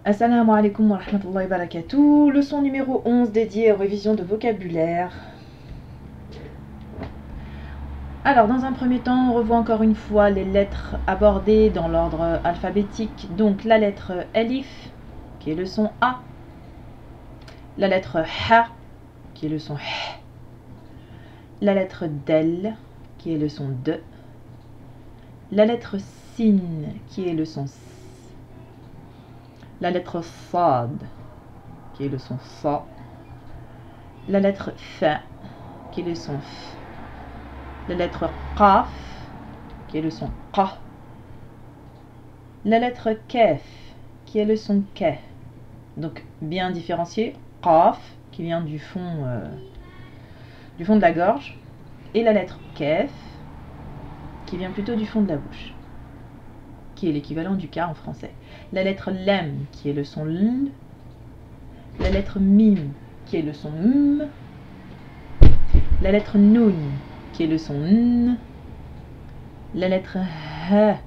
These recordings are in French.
Assalamu alaikum wa rahmatullahi wa barakatuh. Leçon numéro 11 dédiée aux révisions de vocabulaire. Alors, dans un premier temps, on revoit encore une fois les lettres abordées dans l'ordre alphabétique. Donc, la lettre Alif, qui est le son A. La lettre Ha, qui est le son H. La lettre Del, qui est le son D. La lettre Sin, qui est le son S. La lettre Sad, qui est le son Sa. La lettre Fa, qui est le son F. La lettre Qaf, qui est le son Qa. La lettre Kaf, qui est le son Ka. Donc bien différencié. Qaf, qui vient du fond de la gorge. Et la lettre Kaf, qui vient plutôt du fond de la bouche, qui est l'équivalent du Ka en français. La lettre Lam, qui est le son L. La lettre Mim, qui est le son M. La lettre Nun, qui est le son N. La lettre H,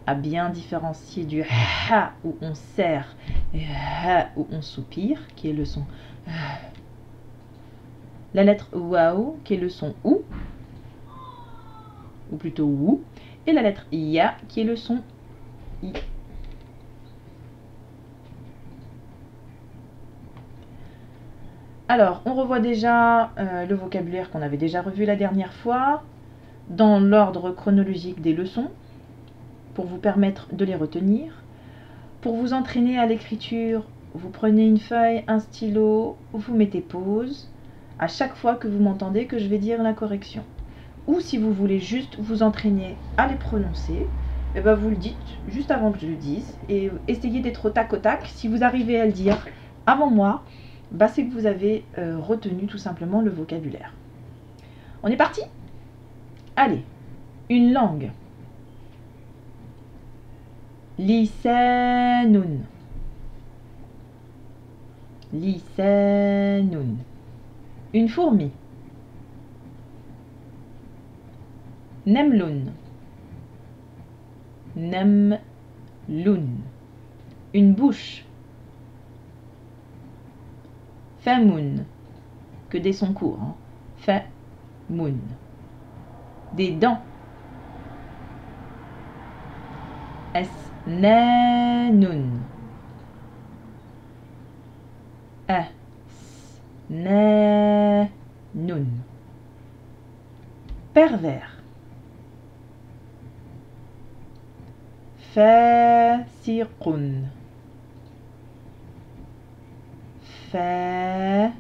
à bien différencier du Ha où on serre et Ha où on soupire, qui est le son H. La lettre Waou, qui est le son OU, ou plutôt OU. Et la lettre Ya, qui est le son I. Alors, on revoit déjà le vocabulaire qu'on avait déjà revu la dernière fois, dans l'ordre chronologique des leçons, pour vous permettre de les retenir. Pour vous entraîner à l'écriture, vous prenez une feuille, un stylo, vous mettez pause, à chaque fois que vous m'entendez que je vais dire la correction. Ou si vous voulez juste vous entraîner à les prononcer, eh ben vous le dites juste avant que je le dise, et essayez d'être au tac au tac. Si vous arrivez à le dire avant moi, bah c'est que vous avez retenu tout simplement le vocabulaire. On est parti ? Allez, une langue. Lisanun. Lisanun. Une fourmi. Nemlun. Nemlun. Une bouche. Famun. Que des sons courts. Hein. Famun. Des dents. Asnanun. Asnanun. Pervers. Fasiqun. Fasiqun.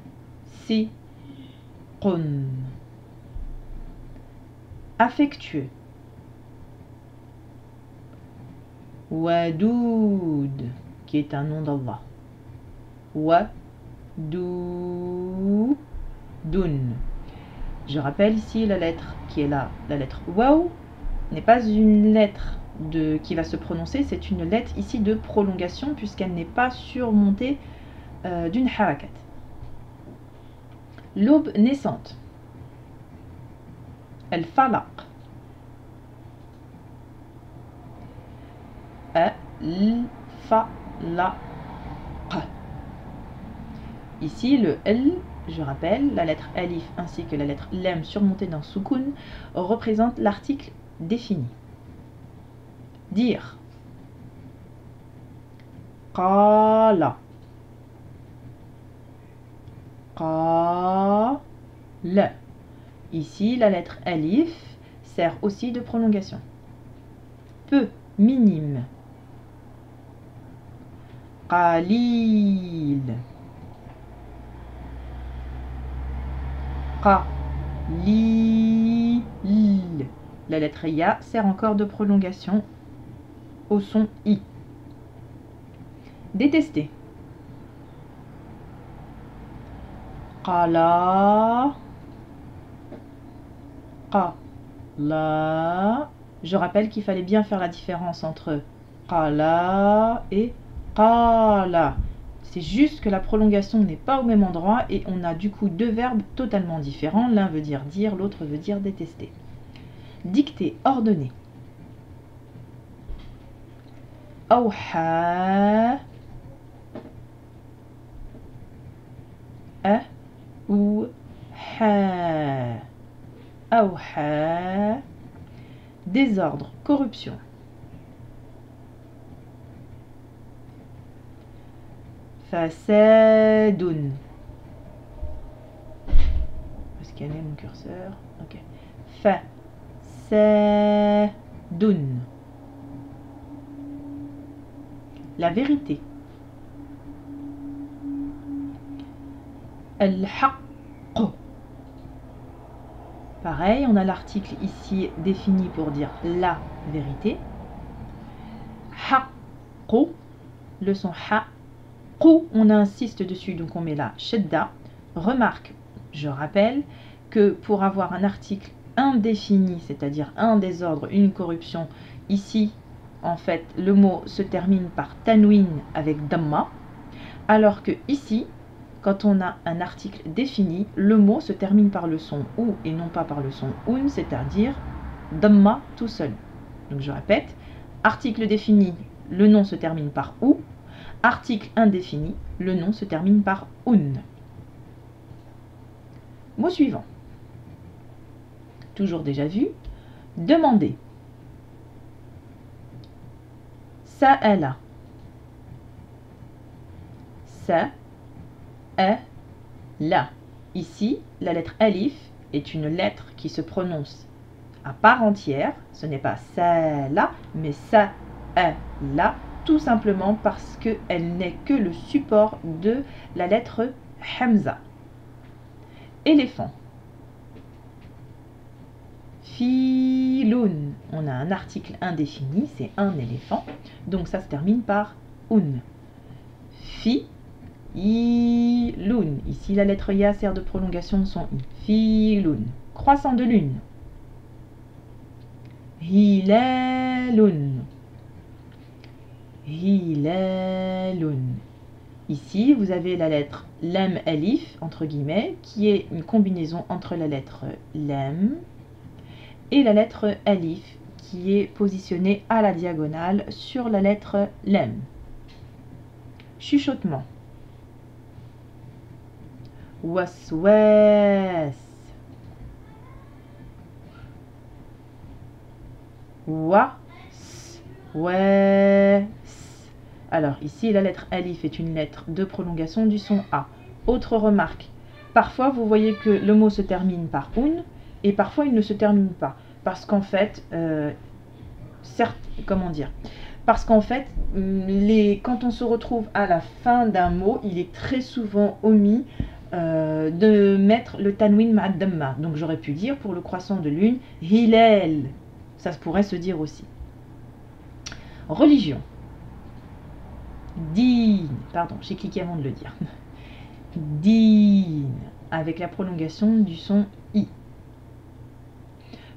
Affectueux. Wadoud, qui est un nom d'Allah. Wadoudun. Je rappelle ici la lettre qui est là, la lettre Waou, n'est pas une lettre qui va se prononcer, c'est une lettre ici de prolongation puisqu'elle n'est pas surmontée d'une harakat. L'aube naissante. Al-falaq. Al-falaq. Ici, le L, je rappelle, la lettre Alif ainsi que la lettre Lam surmontée d'un soukoun représente l'article défini. Dire. Qala. Qala. Ici, la lettre Alif sert aussi de prolongation. Peu, minime. Qalil. Qalil. La lettre Ya sert encore de prolongation au son I. Détester. Qala. Qala. Je rappelle qu'il fallait bien faire la différence entre qala et qala. C'est juste que la prolongation n'est pas au même endroit et on a du coup deux verbes totalement différents. L'un veut dire dire, l'autre veut dire détester. Dicter, ordonner. Awha ou ha. Awha. Désordre, corruption. Fasadun. Scanner mon curseur. Ok. Fasadun. La vérité. Al-haqq. Pareil, on a l'article ici défini pour dire la vérité. Haqqu. Le son ha. Qu, on insiste dessus, donc on met la shadda. Remarque, je rappelle que pour avoir un article indéfini, c'est-à-dire un désordre, une corruption, ici, en fait, le mot se termine par tanwin avec damma, alors que ici, quand on a un article défini, le mot se termine par le son ou et non pas par le son un, c'est-à-dire damma tout seul. Donc je répète, article défini, le nom se termine par ou, article indéfini, le nom se termine par un. Mot suivant. Toujours déjà vu. Demander. Sa'ala. Sa-a-la. Ici, la lettre alif est une lettre qui se prononce à part entière. Ce n'est pas sa-la, mais sa-a-la, tout simplement parce qu'elle n'est que le support de la lettre hamza. Éléphant. Filoun. On a un article indéfini, c'est un éléphant. Donc ça se termine par un. Fi. Iloun. Ici, la lettre ya sert de prolongation de son i. Filoun. Croissant de lune. Hilaloun. Hilaloun. Ici, vous avez la lettre lam alif, entre guillemets, qui est une combinaison entre la lettre lam et la lettre alif, qui est positionnée à la diagonale sur la lettre lam. Chuchotement. Waswas. Was. Alors ici, la lettre alif est une lettre de prolongation du son A. Autre remarque, parfois vous voyez que le mot se termine par un et parfois il ne se termine pas. Parce qu'en fait, parce qu'en fait, quand on se retrouve à la fin d'un mot, il est très souvent omis de mettre le tanwin ma'ad damma. Donc j'aurais pu dire pour le croissant de lune, hilal. Ça pourrait se dire aussi. Religion. Din. Pardon, j'ai cliqué avant de le dire. Din. Avec la prolongation du son i.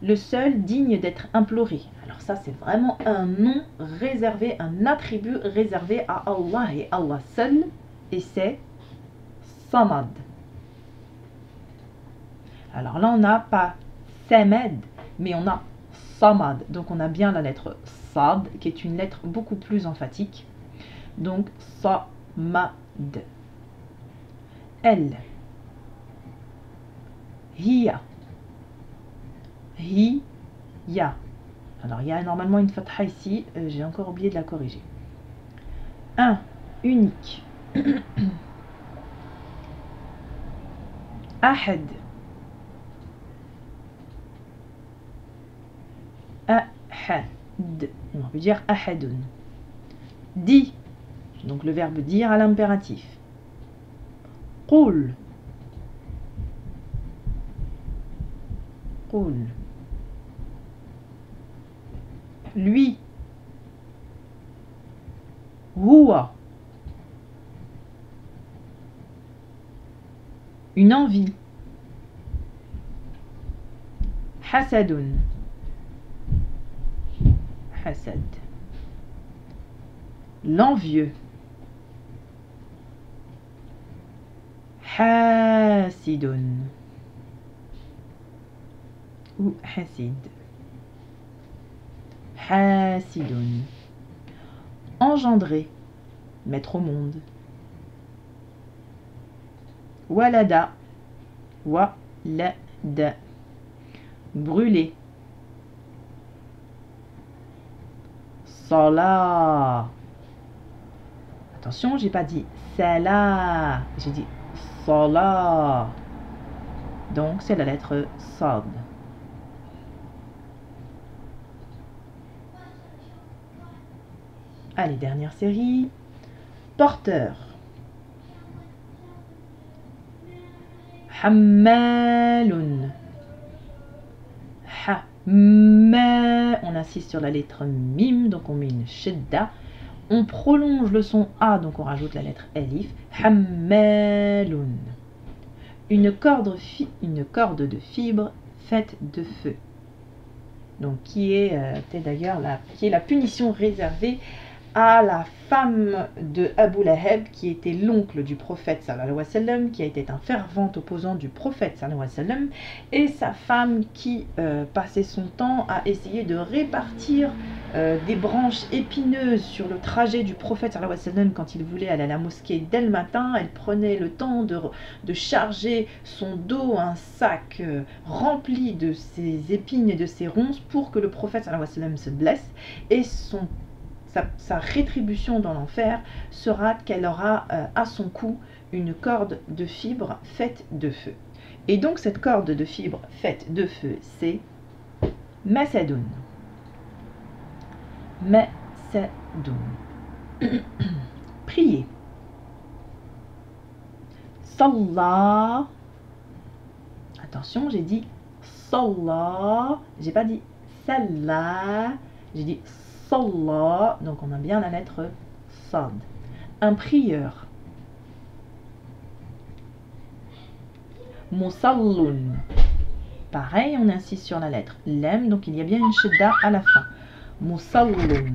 Le seul digne d'être imploré. Alors ça, c'est vraiment un nom réservé, un attribut réservé à Allah et Allah seul. Et c'est Samad. Alors là, on n'a pas Samad, mais on a Samad. Donc on a bien la lettre Sad, qui est une lettre beaucoup plus emphatique. Donc Samad. Elle. Hiya. Hiya. Alors il y a normalement une fatha ici, j'ai encore oublié de la corriger. Un. Unique. Ahad. Ahad. On peut dire ahadun. Dit. Donc le verbe dire à l'impératif. Qul. Qul. Lui. Huwa. Une envie. Hasadun. Hasad. L'envieux. Hasidun. Ou hasid. Hasidun. Engendrer. Mettre au monde. walada, walada, brûler, salah. Attention, j'ai pas dit salah, j'ai dit salah. Donc c'est la lettre sad. Allez, dernière série. Porteur. Hammalun. On insiste sur la lettre mim, donc on met une shedda. On prolonge le son A, donc on rajoute la lettre alif. Hammalun. Une corde de fibre faite de feu. Donc qui est d'ailleurs la punition réservée à la femme de Abu Lahab, qui était l'oncle du prophète sallallahu alayhi wa sallam, qui a été un fervent opposant du prophète sallallahu alayhi wa sallam, et sa femme qui passait son temps à essayer de répartir des branches épineuses sur le trajet du prophète sallallahu alayhi wa sallam quand il voulait aller à la mosquée dès le matin. Elle prenait le temps de charger son dos un sac rempli de ces épines et de ces ronces pour que le prophète sallallahu alayhi wa sallam se blesse, et sa rétribution dans l'enfer sera qu'elle aura à son cou une corde de fibre faite de feu. Et donc cette corde de fibre faite de feu, c'est Masadoun. Masadoun. Prier. Salah. Attention, j'ai dit Salah. J'ai pas dit Salah. J'ai dit Salah, donc on a bien la lettre Sad. Un prieur. Musallun. Pareil, on insiste sur la lettre Lem, donc il y a bien une shedda à la fin. Musallun.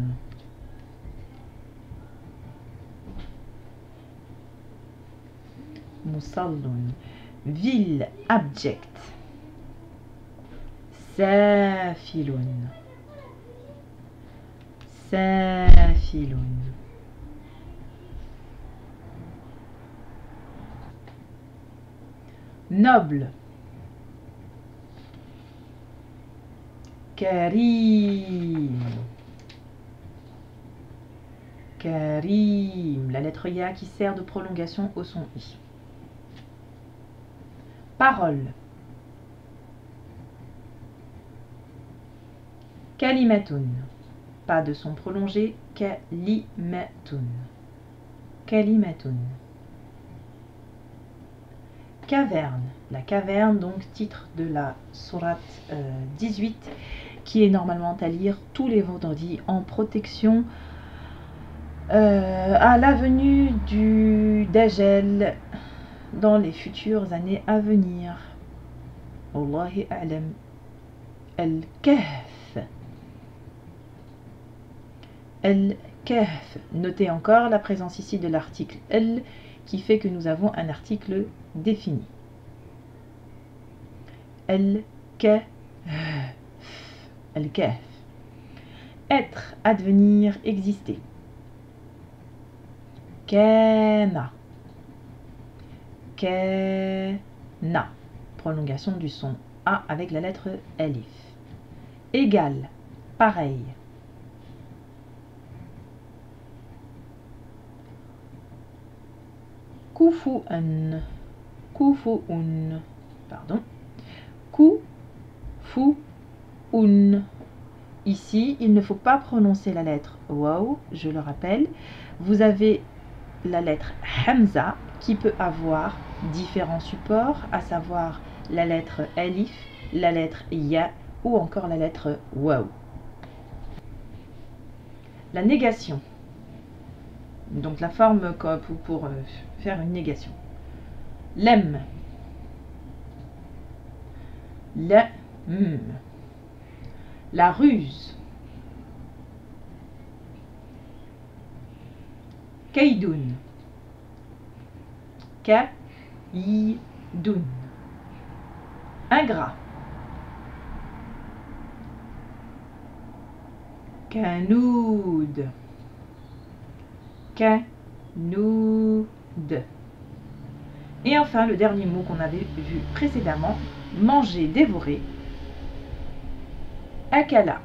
Musallun. Ville abjecte. Safilun. Safilun. Noble. Karim. Karim. La lettre Ya qui sert de prolongation au son I. Parole. Kalimatun. Pas de son prolongé. Kalimatun. Kalimatun. Caverne. La caverne, donc titre de la sourate 18, qui est normalement à lire tous les vendredis en protection à la venue du Dajjal dans les futures années à venir. Wallahi a'lam. Al-Kahf. Al-Kahf. Notez encore la présence ici de l'article Al qui fait que nous avons un article défini. Al-Kahf. Al-Kahf. Être, advenir, exister. Kana. Kana. Prolongation du son A avec la lettre Alif. Égal, pareil. Kufu'un. Kufu'un. Pardon. Kufu'un. Ici, il ne faut pas prononcer la lettre waw, je le rappelle. Vous avez la lettre Hamza qui peut avoir différents supports, à savoir la lettre Alif, la lettre Ya ou encore la lettre waw. La négation. Donc la forme pour faire une négation. Lem. La ruse. Kaidoun. Kaidoun. Ingrat. Kanoud. Kanoud. Et enfin, le dernier mot qu'on avait vu précédemment, manger, dévorer. Akala.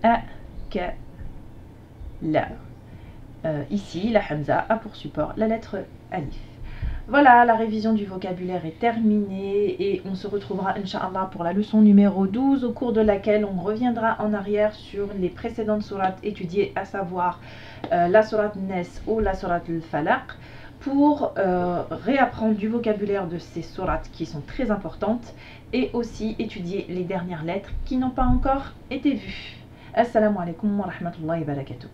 Akala. Ici, la hamza a pour support la lettre alif. Voilà, la révision du vocabulaire est terminée et on se retrouvera, Inch'Allah, pour la leçon numéro 12, au cours de laquelle on reviendra en arrière sur les précédentes sourates étudiées, à savoir la sourate Nes ou la sourate Al-Falaq, pour réapprendre du vocabulaire de ces sourates qui sont très importantes et aussi étudier les dernières lettres qui n'ont pas encore été vues. Assalamu alaikum wa rahmatullahi wa barakatuh.